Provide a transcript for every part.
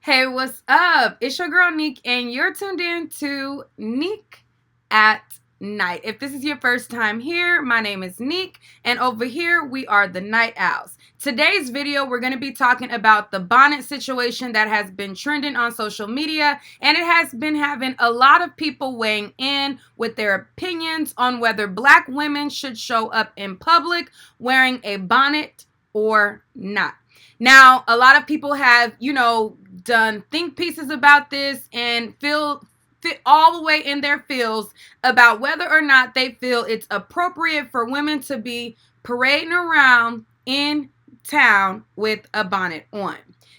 Hey, what's up? It's your girl Nique, and you're tuned in to Nique at Night. If this is your first time here, my name is Nique, and over here we are the Night Owls. Today's video, we're going to be talking about the bonnet situation that has been trending on social media, and it has been having a lot of people weighing in with their opinions on whether black women should show up in public wearing a bonnet or not. Now, a lot of people have, done think pieces about this and fit all the way in their feels about whether or not they feel it's appropriate for women to be parading around in town with a bonnet on.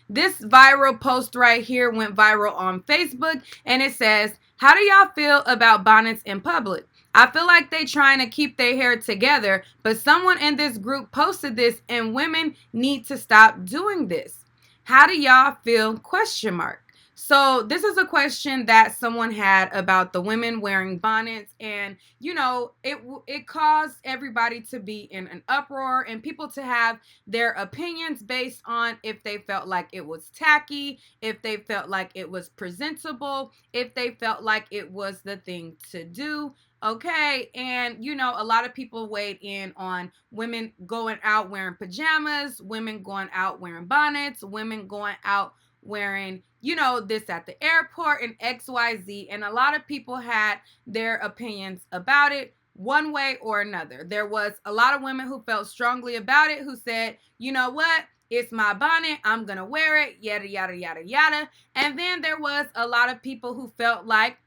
This viral post right here went viral on Facebook, and it says, "How do y'all feel about bonnets in public? I feel like they trying to keep their hair together, but someone in this group posted this and women need to stop doing this. How do y'all feel?" Question mark. So this is a question that someone had about the women wearing bonnets, and it caused everybody to be in an uproar and people to have their opinions based on if they felt like it was tacky, if they felt like it was presentable, if they felt like it was the thing to do. Okay, and a lot of people weighed in on women going out wearing pajamas, women going out wearing bonnets, women going out wearing, this at the airport and XYZ. And a lot of people had their opinions about it one way or another. There was a lot of women who felt strongly about it, who said, you know what? It's my bonnet. I'm going to wear it, yada, yada, yada, yada. And then there was a lot of people who felt like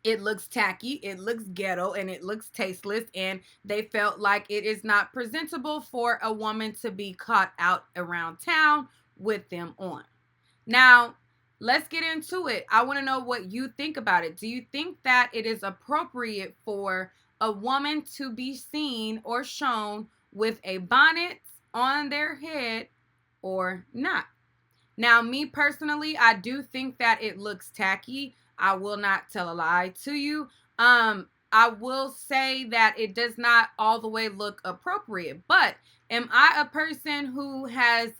it looks tacky, it looks ghetto, and it looks tasteless, and they felt like it is not presentable for a woman to be caught out around town with them on. Now, let's get into it. I want to know what you think about it. Do you think that it is appropriate for a woman to be seen or shown with a bonnet on their head or not? Now, me personally, I do think that it looks tacky. I will not tell a lie to you. I will say that it does not all the way look appropriate. But am I a person who has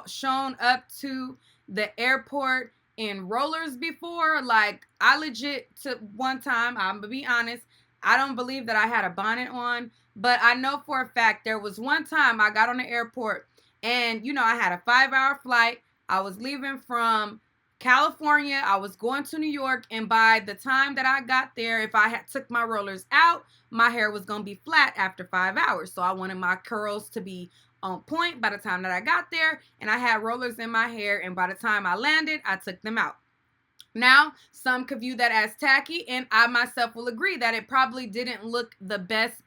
shown up to the airport in rollers before? Like, I legit took one time, I'm gonna be honest, I don't believe that I had a bonnet on, but I know for a fact there was one time I got on the airport and I had a 5-hour flight. I was leaving from California. I was going to New York, and by the time that I got there, if I had took my rollers out, my hair was going to be flat after 5 hours. So I wanted my curls to be on point by the time that I got there, and I had rollers in my hair, and by the time I landed, I took them out. Now, some could view that as tacky, and I myself will agree that it probably didn't look the best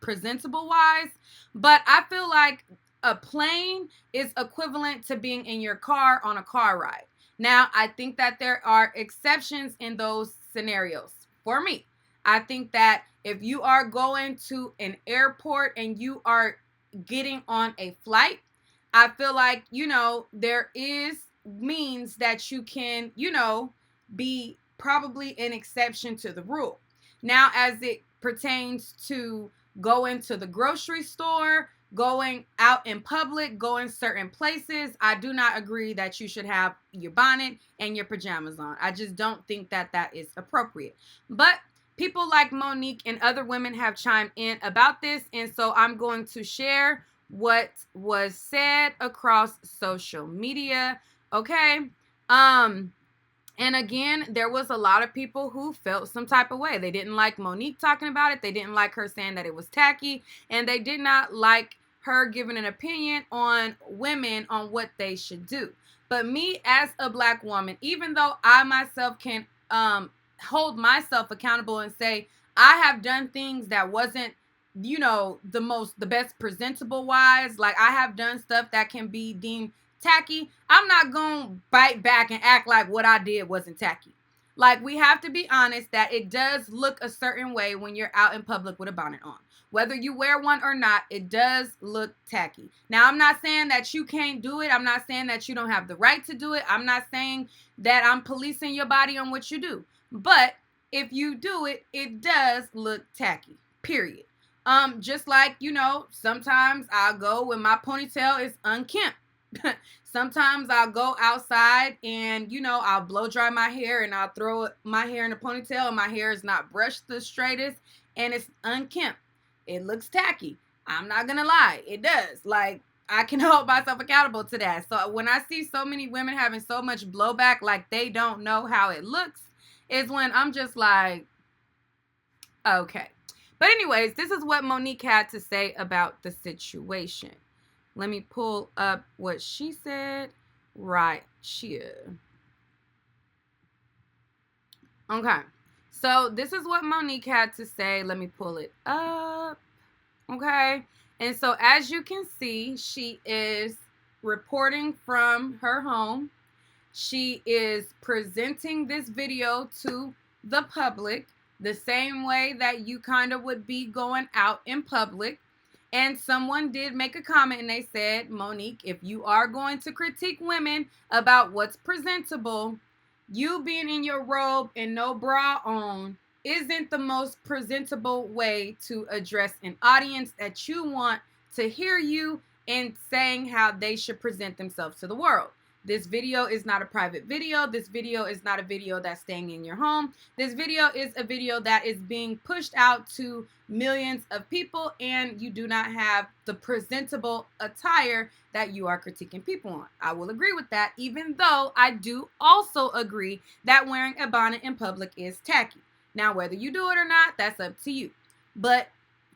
presentable wise, but I feel like a plane is equivalent to being in your car on a car ride. Now, I think that there are exceptions in those scenarios. For me, I think that if you are going to an airport and you are getting on a flight, I feel like, there is means that you can, be probably an exception to the rule. Now, as it pertains to going to the grocery store, going out in public, going certain places, I do not agree that you should have your bonnet and your pajamas on. I just don't think that that is appropriate. But people like Monique and other women have chimed in about this, and so I'm going to share what was said across social media. Okay. And again, there was a lot of people who felt some type of way. They didn't like Monique talking about it. They didn't like her saying that it was tacky. And they did not like her giving an opinion on women on what they should do. But me as a black woman, even though I myself can hold myself accountable and say I have done things that wasn't the best presentable wise, like I have done stuff that can be deemed tacky, I'm not going to bite back and act like what I did wasn't tacky. Like, we have to be honest that it does look a certain way when you're out in public with a bonnet on. Whether you wear one or not, it does look tacky. Now, I'm not saying that you can't do it. I'm not saying that you don't have the right to do it. I'm not saying that I'm policing your body on what you do. But if you do it, it does look tacky, period. Just like, sometimes I'll go when my ponytail is unkempt. Sometimes I'll go outside and, I'll blow dry my hair and I'll throw my hair in a ponytail and my hair is not brushed the straightest and it's unkempt. It looks tacky. I'm not going to lie. It does. Like, I can hold myself accountable to that. So when I see so many women having so much blowback, like they don't know how it looks, is when I'm just like, okay. But anyways, this is what Monique had to say about the situation. Let me pull up what she said right here. Okay. So this is what Monique had to say. Let me pull it up. Okay. And so as you can see, she is reporting from her home. She is presenting this video to the public the same way that you kind of would be going out in public. And someone did make a comment and they said, Monique, if you are going to critique women about what's presentable, you being in your robe and no bra on isn't the most presentable way to address an audience that you want to hear you and saying how they should present themselves to the world. This video is not a private video. This video is not a video that's staying in your home. This video is a video that is being pushed out to millions of people, and you do not have the presentable attire that you are critiquing people on. I will agree with that, even though I do also agree that wearing a bonnet in public is tacky. Now, whether you do it or not, that's up to you. But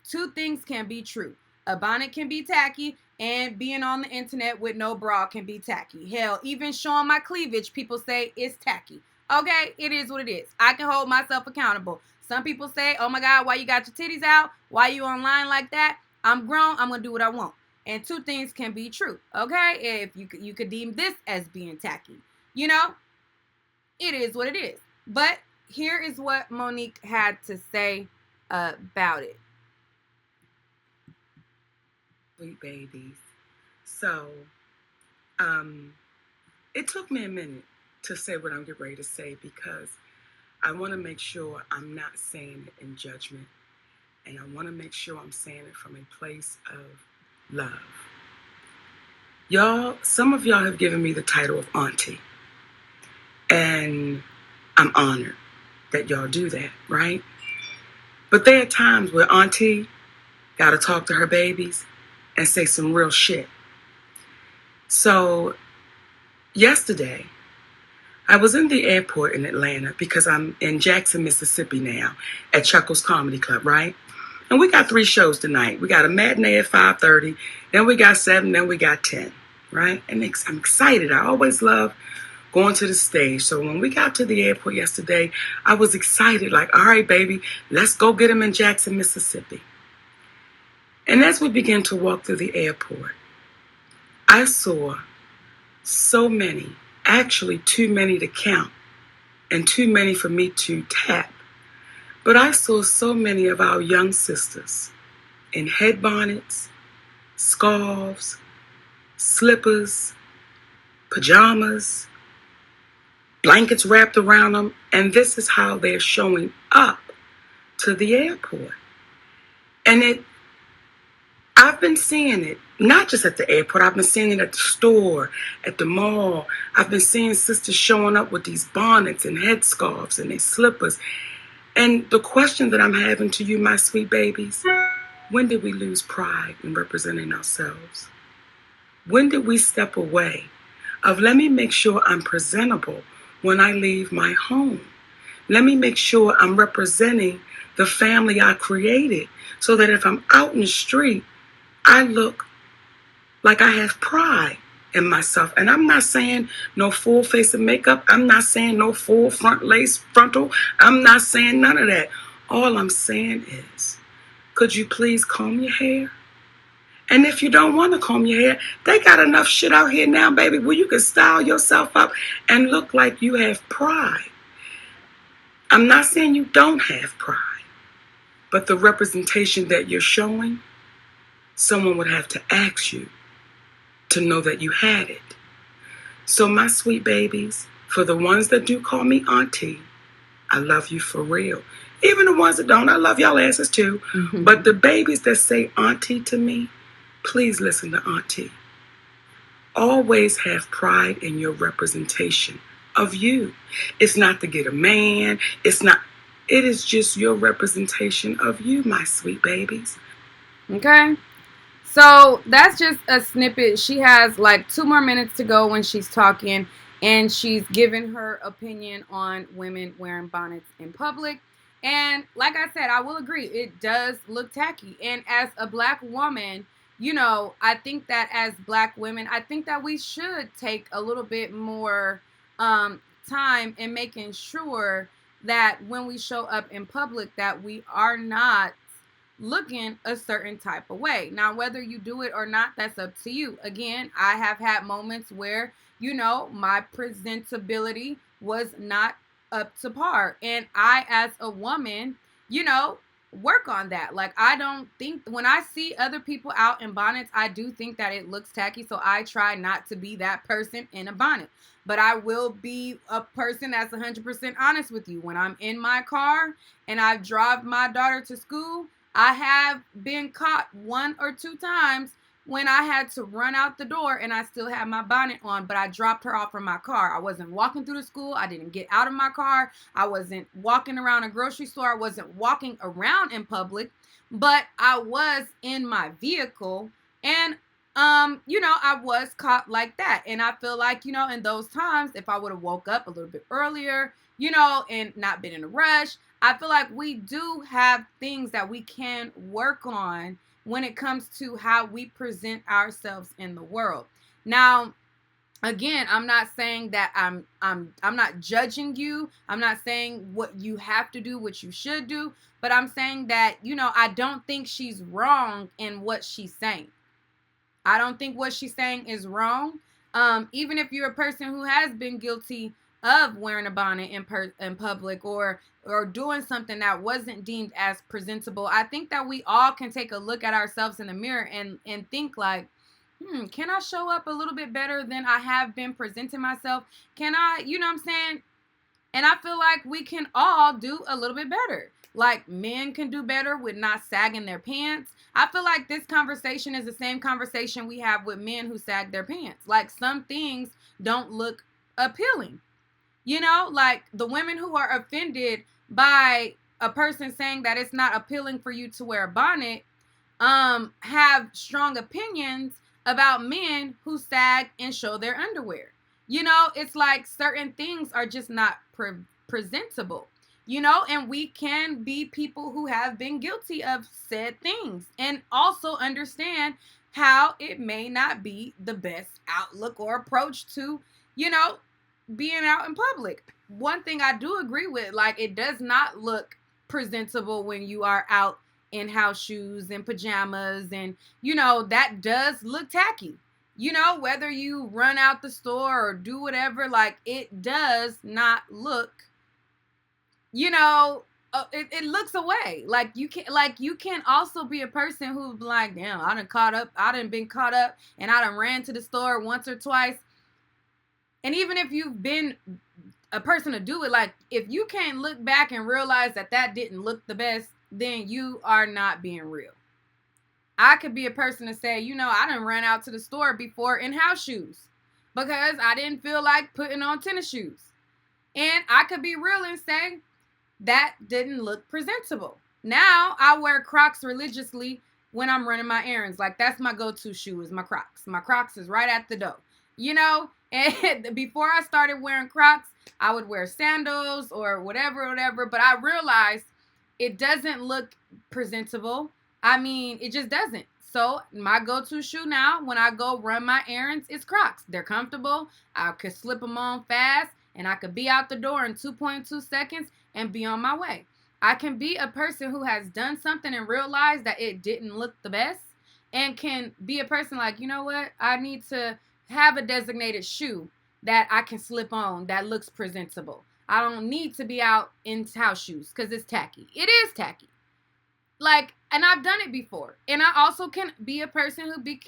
two things can be true. A bonnet can be tacky, and being on the internet with no bra can be tacky. Hell, even showing my cleavage, people say it's tacky. Okay, it is what it is. I can hold myself accountable. Some people say, oh my God, why you got your titties out? Why you online like that? I'm grown. I'm going to do what I want. And two things can be true. Okay, if you could deem this as being tacky. It is what it is. But here is what Monique had to say about it. Sweet babies. So, it took me a minute to say what I'm getting ready to say because I want to make sure I'm not saying it in judgment, and I want to make sure I'm saying it from a place of love. Y'all, some of y'all have given me the title of auntie, and I'm honored that y'all do that, right? But there are times where auntie got to talk to her babies and say some real shit. So yesterday, I was in the airport in Atlanta because I'm in Jackson, Mississippi now at Chuckles Comedy Club, right? And we got 3 shows tonight. We got a matinee at 5:30, then we got 7, then we got 10, right? And I'm excited. I always love going to the stage. So when we got to the airport yesterday, I was excited, like, all right, baby, let's go get them in Jackson, Mississippi. And as we began to walk through the airport, I saw so many, actually too many to count and too many for me to tap. But I saw so many of our young sisters in head bonnets, scarves, slippers, pajamas, blankets wrapped around them, and this is how they're showing up to the airport. And I've been seeing it, not just at the airport. I've been seeing it at the store, at the mall. I've been seeing sisters showing up with these bonnets and headscarves and their slippers. And the question that I'm having to you, my sweet babies, when did we lose pride in representing ourselves? When did we step away of let me make sure I'm presentable when I leave my home? Let me make sure I'm representing the family I created so that if I'm out in the street, I look like I have pride in myself. And I'm not saying no full face of makeup. I'm not saying no full front lace frontal. I'm not saying none of that. All I'm saying is, could you please comb your hair? And if you don't want to comb your hair, they got enough shit out here now, baby, where you can style yourself up and look like you have pride. I'm not saying you don't have pride, but the representation that you're showing, someone would have to ask you to know that you had it. So my sweet babies, for the ones that do call me auntie, I love you for real. Even the ones that don't, I love y'all asses too. Mm-hmm. But the babies that say auntie to me, please listen to auntie. Always have pride in your representation of you. It's not to get a man. It is just your representation of you, my sweet babies. Okay. So that's just a snippet. She has like 2 more minutes to go when she's talking, and she's giving her opinion on women wearing bonnets in public. And like I said, I will agree, it does look tacky. And as a black woman, I think that as black women, I think that we should take a little bit more time in making sure that when we show up in public, that we are not looking a certain type of way. Now, whether you do it or not, that's up to you. Again, I have had moments where, my presentability was not up to par. And I, as a woman, you know, work on that. Like, I don't think when I see other people out in bonnets, I do think that it looks tacky. So I try not to be that person in a bonnet. But I will be a person that's 100% honest with you. When I'm in my car and I drive my daughter to school, I have been caught 1 or 2 times when I had to run out the door and I still had my bonnet on, but I dropped her off from my car. I wasn't walking through the school. I didn't get out of my car. I wasn't walking around a grocery store. I wasn't walking around in public, but I was in my vehicle. And I was caught like that. And I feel like, in those times, if I would have woke up a little bit earlier, and not been in a rush, I feel like we do have things that we can work on when it comes to how we present ourselves in the world. Now, again, I'm not saying that I'm not judging you. I'm not saying what you have to do, what you should do, but I'm saying that, I don't think she's wrong in what she's saying. I don't think what she's saying is wrong. Even if you're a person who has been guilty of wearing a bonnet in public, or doing something that wasn't deemed as presentable, I think that we all can take a look at ourselves in the mirror and think like, can I show up a little bit better than I have been presenting myself? Can I, you know what I'm saying? And I feel like we can all do a little bit better. Like, men can do better with not sagging their pants. I feel like this conversation is the same conversation we have with men who sag their pants. Like, some things don't look appealing. Like the women who are offended by a person saying that it's not appealing for you to wear a bonnet, have strong opinions about men who sag and show their underwear. It's like certain things are just not presentable. And we can be people who have been guilty of said things and also understand how it may not be the best outlook or approach to, being out in public. One thing I do agree with, like, it does not look presentable when you are out in house shoes and pajamas, and that does look tacky. Whether you run out the store or do whatever, like, it does not look, it looks away. Like, you can also be a person who's like, damn, I done been caught up, and I done ran to the store once or twice. And even if you've been a person to do it, like, if you can't look back and realize that didn't look the best, then you are not being real. I could be a person to say, I done ran out to the store before in house shoes because I didn't feel like putting on tennis shoes. And I could be real and say that didn't look presentable. Now I wear Crocs religiously when I'm running my errands. Like, that's my go-to shoe is my Crocs. My Crocs is right at the door. And before I started wearing Crocs, I would wear sandals or whatever. But I realized it doesn't look presentable. I mean, it just doesn't. So my go-to shoe now when I go run my errands is Crocs. They're comfortable. I could slip them on fast, and I could be out the door in 2.2 seconds and be on my way. I can be a person who has done something and realized that it didn't look the best, and can be a person like, you know what? I need to have a designated shoe that I can slip on that looks presentable. I don't need to be out in house shoes because it's tacky. It is tacky. Like, and I've done it before. And I also can be a person who be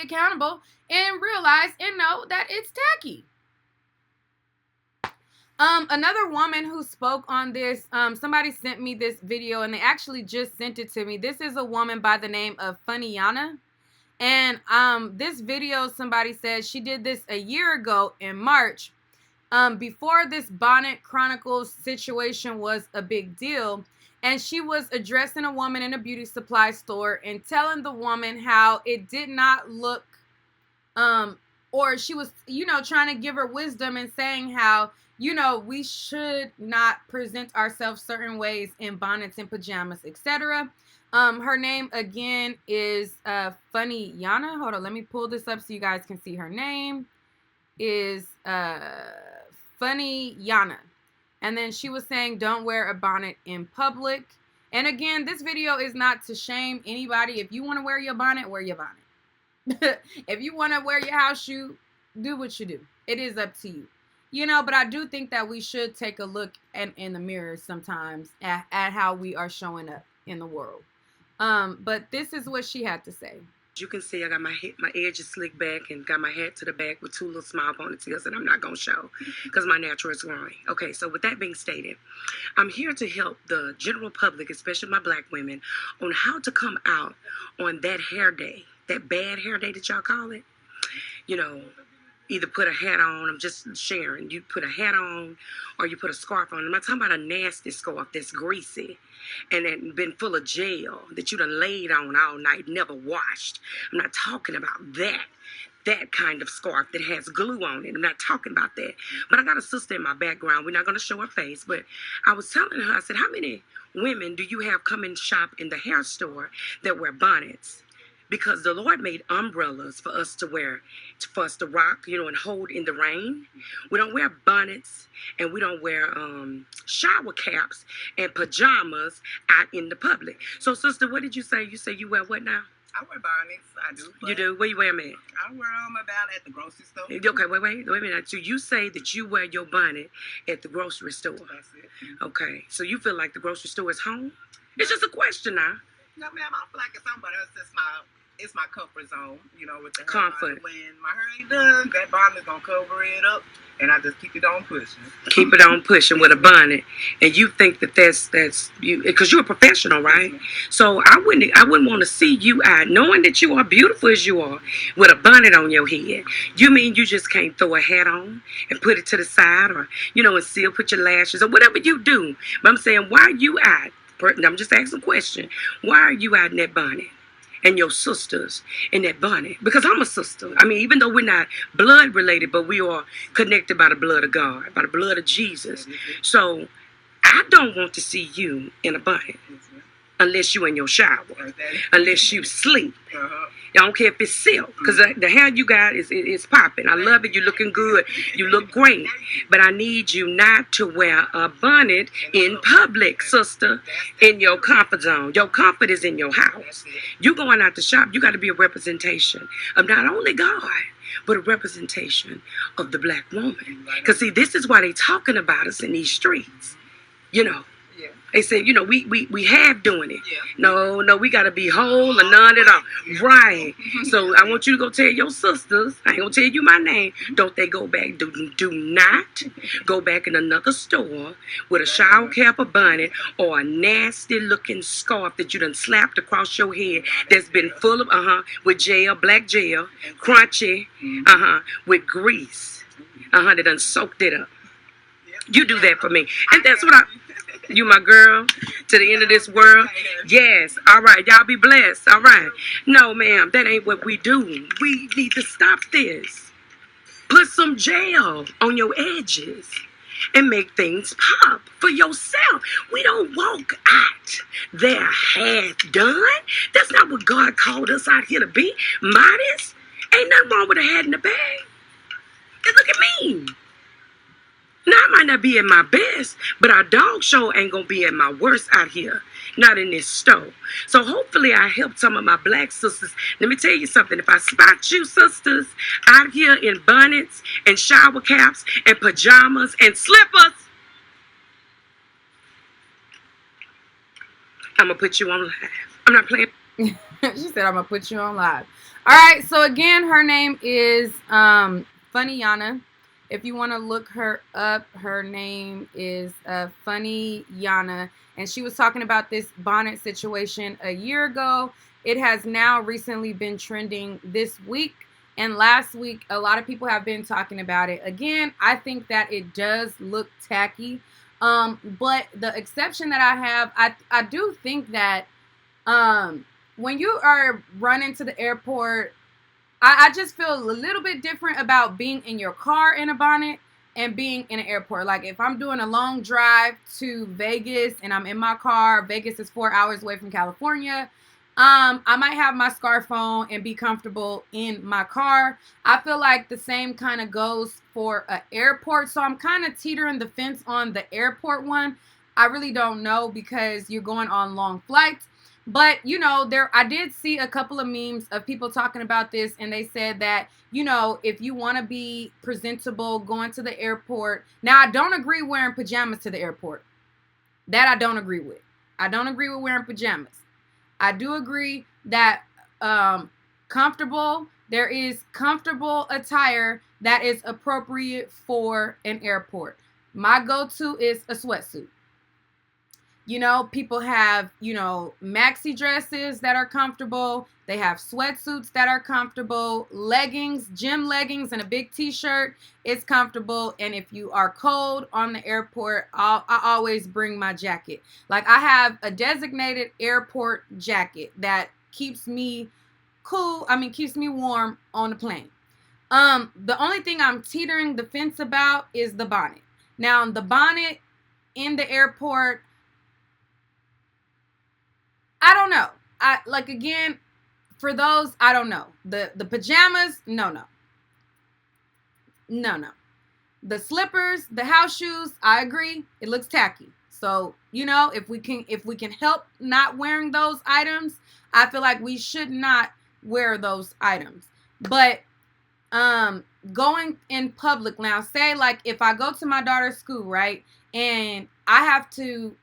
accountable and realize and know that it's tacky. Another woman who spoke on this, somebody sent me this video, and they actually just sent it to me. This is a woman by the name of Funnyana. And this video, somebody said she did this a year ago in March, before this Bonnet Chronicles situation was a big deal. And she was addressing a woman in a beauty supply store and telling the woman how it did not look, or she was, trying to give her wisdom and saying how, we should not present ourselves certain ways in bonnets and pajamas, etc. Her name again is Funny Yana. Hold on, let me pull this up so you guys can see her name. Is Funny Yana. And then she was saying, don't wear a bonnet in public. And again, this video is not to shame anybody. If you want to wear your bonnet, wear your bonnet. If you want to wear your house shoe, do what you do. It is up to you. But I do think that we should take a look in the mirror sometimes at how we are showing up in the world. But this is what she had to say. You can see I got my edges slicked back and got my hat to the back with two little small ponytails that I'm not going to show because my natural is growing. Okay, so with that being stated, I'm here to help the general public, especially my black women, on how to come out on that hair day, that bad hair day that y'all call it. Either put a hat on, I'm just sharing, you put a hat on or you put a scarf on. I'm not talking about a nasty scarf that's greasy and that been full of gel that you done laid on all night, never washed. I'm not talking about that kind of scarf that has glue on it. I'm not talking about that. But I got a sister in my background. We're not going to show her face, but I was telling her, I said, how many women do you have come and shop in the hair store that wear bonnets? Because the Lord made umbrellas for us to wear, for us to rock, and hold in the rain. We don't wear bonnets and we don't wear shower caps and pajamas out in the public. So, sister, what did you say? You say you wear what now? I wear bonnets. I do. You do? Where you wear them at? I wear them about at the grocery store. Okay, wait a minute. So you say that you wear your bonnet at the grocery store. That's it. Okay. So you feel like the grocery store is home? It's just a question now. No, ma'am, I feel like it's somebody else. It's my comfort zone, with the comfort. When my hair ain't done, that bonnet's gonna cover it up, and I just keep it on pushing. Keep it on pushing with a bonnet, and you think that's you because you're a professional, right? So I wouldn't want to see you out knowing that you are beautiful as you are with a bonnet on your head. You mean you just can't throw a hat on and put it to the side, or and still put your lashes or whatever you do? But I'm saying, why are you out? I'm just asking a question. Why are you out in that bonnet? And your sisters in that bonnet. Because I'm a sister. I mean, even though we're not blood related, but we are connected by the blood of God, by the blood of Jesus. So I don't want to see you in a bonnet unless you in your shower, unless you sleep. I don't care if it's silk, because the hair you got is popping. I love it. You're looking good. You look great. But I need you not to wear a bonnet in public, sister, in your comfort zone. Your comfort is in your house. You going out to shop, you got to be a representation of not only God, but a representation of the black woman. Because, see, this is why they talking about us in these streets. They said, we have doing it. Yeah. No, we got to be whole or none at all. Right. So I want you to go tell your sisters, I ain't going to tell you my name, don't they go back, do not go back in another store with a shower cap or bonnet or a nasty looking scarf that you done slapped across your head that's been full of, with gel, black gel, crunchy, with grease, they done soaked it up. You do that for me. And that's what you my girl to the end of this world. Yes. All right. Y'all be blessed. All right. No, ma'am. That ain't what we do. We need to stop this. Put some gel on your edges and make things pop for yourself. We don't walk out there half done. That's not what God called us out here to be. Modest. Ain't nothing wrong with a hat in the bag. And look at me. Now, I might not be at my best, but our dog show ain't going to be at my worst out here. Not in this store. So hopefully I helped some of my black sisters. Let me tell you something. If I spot you sisters out here in bonnets and shower caps and pajamas and slippers, I'm going to put you on live. I'm not playing. She said, I'm going to put you on live. All right. So again, her name is Funny Yana. If you want to look her up, her name is Funny Yana, and she was talking about this bonnet situation a year ago. It has now recently been trending this week. And last week, a lot of people have been talking about it. Again, I think that it does look tacky. But the exception that I have, I do think that when you are running to the airport, I just feel a little bit different about being in your car in a bonnet and being in an airport. Like if I'm doing a long drive to Vegas and I'm in my car, Vegas is 4 hours away from California. I might have my scarf on and be comfortable in my car. I feel like the same kind of goes for an airport. So I'm kind of teetering the fence on the airport one. I really don't know because you're going on long flights. But, I did see a couple of memes of people talking about this, and they said that, if you want to be presentable going to the airport. Now, I don't agree wearing pajamas to the airport. That I don't agree with. I don't agree with wearing pajamas. I do agree that there is comfortable attire that is appropriate for an airport. My go-to is a sweatsuit. People have, maxi dresses that are comfortable. They have sweatsuits that are comfortable, leggings, gym leggings, and a big t-shirt is comfortable. And if you are cold on the airport, I always bring my jacket. Like I have a designated airport jacket that keeps me keeps me warm on the plane. The only thing I'm teetering the fence about is the bonnet. Now, the bonnet in the airport, I don't know. Again, for those, I don't know. The pajamas, no. The slippers, the house shoes, I agree. It looks tacky. So, if we can help not wearing those items, I feel like we should not wear those items. But going in public now, say like if I go to my daughter's school, right? And I have to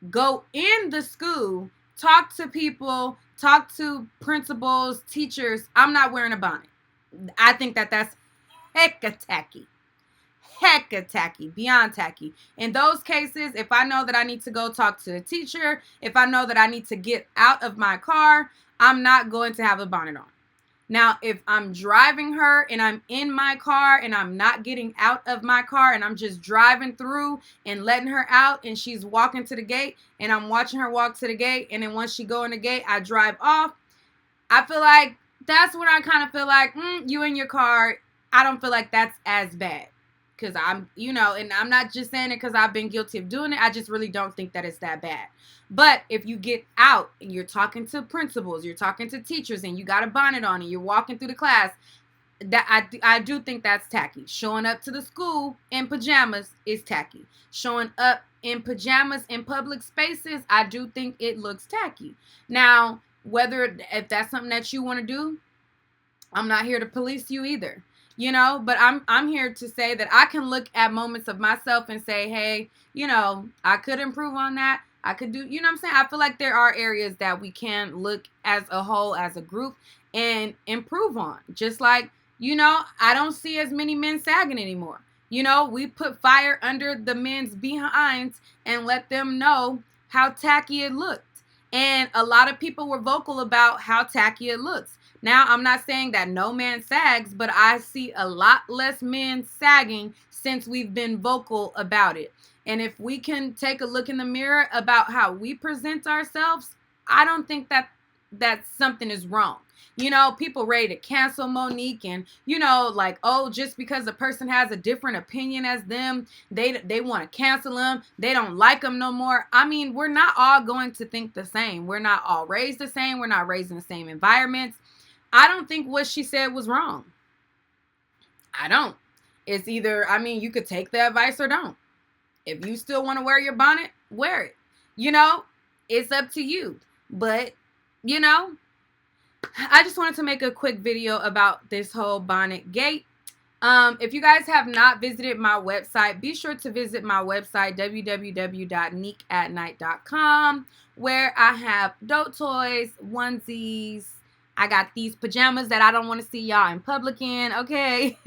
go in the school, talk to people, talk to principals, teachers. I'm not wearing a bonnet. I think that's hecka tacky. Hecka tacky, beyond tacky. In those cases, if I know that I need to go talk to the teacher, if I know that I need to get out of my car, I'm not going to have a bonnet on. Now, if I'm driving her and I'm in my car and I'm not getting out of my car and I'm just driving through and letting her out and she's walking to the gate and I'm watching her walk to the gate, and then once she go in the gate, I drive off, I feel like that's when I kind of feel like, you in your car, I don't feel like that's as bad. Because and I'm not just saying it because I've been guilty of doing it. I just really don't think that it's that bad. But if you get out and you're talking to principals, you're talking to teachers, and you got a bonnet on and you're walking through the class, that I do think that's tacky. Showing up to the school in pajamas is tacky. Showing up in pajamas in public spaces, I do think it looks tacky. Now, if that's something that you want to do, I'm not here to police you either. But I'm here to say that I can look at moments of myself and say, hey, I could improve on that. I could do, what I'm saying? I feel like there are areas that we can look as a whole, as a group, and improve on. Just like, I don't see as many men sagging anymore. We put fire under the men's behinds and let them know how tacky it looked. And a lot of people were vocal about how tacky it looks. Now, I'm not saying that no man sags, but I see a lot less men sagging since we've been vocal about it. And if we can take a look in the mirror about how we present ourselves, I don't think that something is wrong. People ready to cancel Monique and, just because a person has a different opinion as them, they want to cancel them. They don't like them no more. I mean, we're not all going to think the same. We're not all raised the same. We're not raised in the same environments. I don't think what she said was wrong. I don't. It's either, you could take the advice or don't. If you still want to wear your bonnet, wear it. It's up to you. But, I just wanted to make a quick video about this whole bonnet gate. If you guys have not visited my website, be sure to visit my website, www.niqueatnite.com, where I have dope toys, onesies, I got these pajamas that I don't want to see y'all in public in, okay?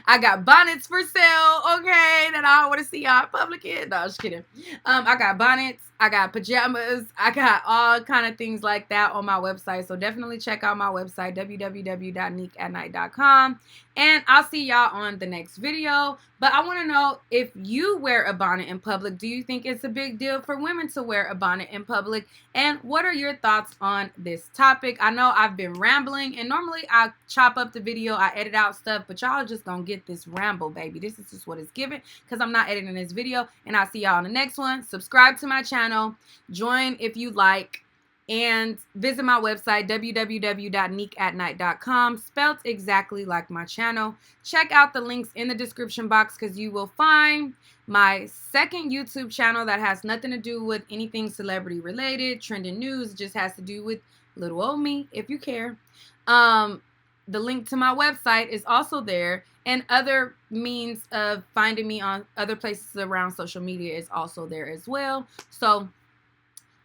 I got bonnets for sale, okay, that I don't want to see y'all in public in. No, I'm just kidding. I got bonnets, I got pajamas, I got all kind of things like that on my website. So definitely check out my website, www.niqueatnite.com. And I'll see y'all on the next video. But I want to know, if you wear a bonnet in public, do you think it's a big deal for women to wear a bonnet in public? And what are your thoughts on this topic? I know I've been rambling, and normally I chop up the video, I edit out stuff, but y'all just gonna get this ramble, baby. This is just what it's given, because I'm not editing this video. And I'll see y'all on the next one. Subscribe to my channel, join if you like, and visit my website, www.niqueatnite.com, spelled exactly like my channel. Check out the links in the description box, because you will find my second YouTube channel that has nothing to do with anything celebrity related, trending news, just has to do with little old me, if you care. The link to my website is also there, and other means of finding me on other places around social media is also there as well. So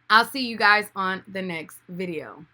I'll see you guys on the next video.